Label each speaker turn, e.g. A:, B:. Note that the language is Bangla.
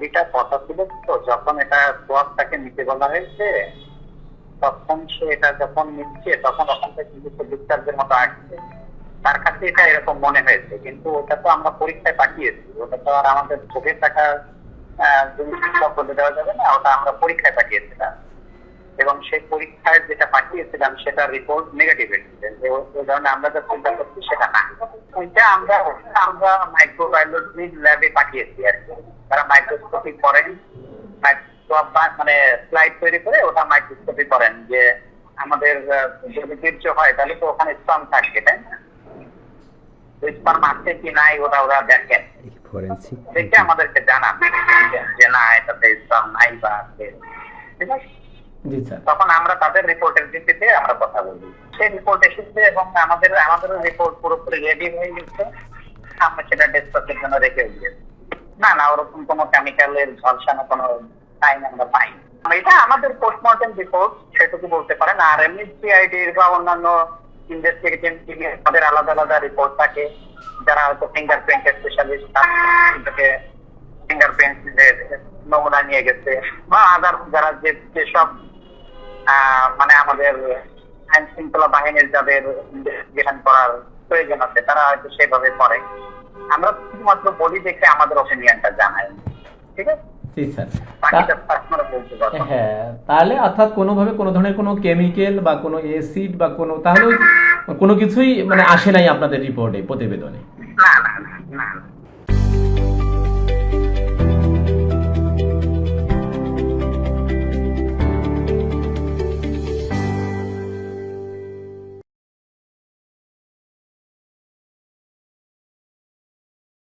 A: বডিটা কথা ছিল, তো যখন এটা সোয়াবটাকে নিতে বলা হয়েছে তখন সে এটা যখন নিচ্ছে তখন ওখান থেকে কিছু ডিসচার্জের মতো আসছে, তার কাছে এটা এরকম মনে হয়েছে। কিন্তু ওটা তো আমরা পরীক্ষায় পাঠিয়েছি, ওটা তো আর আমাদের চোখে থাকা জিনিসটা বলে দেওয়া যাবে না, ওটা আমরা পরীক্ষায় পাঠিয়েছিলাম এবং সেই পরীক্ষায় যেটা পাঠিয়েছিলাম সেটা রিপোর্ট নেগেটিভ এসেছে। ওই ধরনের আমরা যা চিন্তা করছি সেটা না, ওইটা আমরা মাইক্রোবায়োলজি ল্যাবে পাঠিয়েছি আর কি। তারা মাইক্রোস্কোপি করেন, মানে স্লাইড তৈরি করে ওটা মাইক্রোস্কোপি করেন যে আমাদের যদি বীর্য হয় তাহলে তো ওখানে স্পার্ম থাকবে, তাই না? স্পার্ম আছে কি নাই ওরা দেখেন, দেখে আমাদেরকে জানান যে না এটাতে স্পার্ম নাই বা আছে, ঠিক আছে? তখন আমরা তাদের রিপোর্টের ভিত্তিতে আমরা কথা বলি। সেই রিপোর্ট এসেছে এবং আমাদের রিপোর্ট পুরোপুরি রেডি হয়ে গেছে, আমরা সেটা ডিসকাসের জন্য রেখে দিয়েছি। না ওরকম কোনো কেমিক্যালের ঝলসানো কোনো সাইন আমরা পাই। এটা আমাদের পোস্টমর্টেম রিপোর্ট, সেটুকু বলতে পারেন। আর এমনি সিআইডির বা অন্যান্য ইনভেস্টিগেটিভ টিমের তাদের আলাদা আলাদা রিপোর্ট থাকে, যারা হয়তো ফিঙ্গারপ্রিন্ট স্পেশালিস্ট তাদেরকে ফিঙ্গারপ্রিন্ট নমুনা নিয়ে গেছে, বা আদার যারা যেসব মানে আমাদের আইন শৃঙ্খলা বাহিনীর যাদের ইনভেস্টিগেশন করার প্রয়োজন আছে তারা হয়তো সেভাবে করে। আমরা শুধুমাত্র বডি দেখে আমাদের ওপিনিয়নটা জানাই, ঠিক আছে?
B: হ্যাঁ, তাহলে অর্থাৎ কোনোভাবে কোনো ধরনের কোনো কেমিক্যাল বা কোনো অ্যাসিড বা কোনো তাহলে কোনো কিছুই মানে আসে নাই আপনাদের রিপোর্টে, প্রতিবেদনে?
A: না।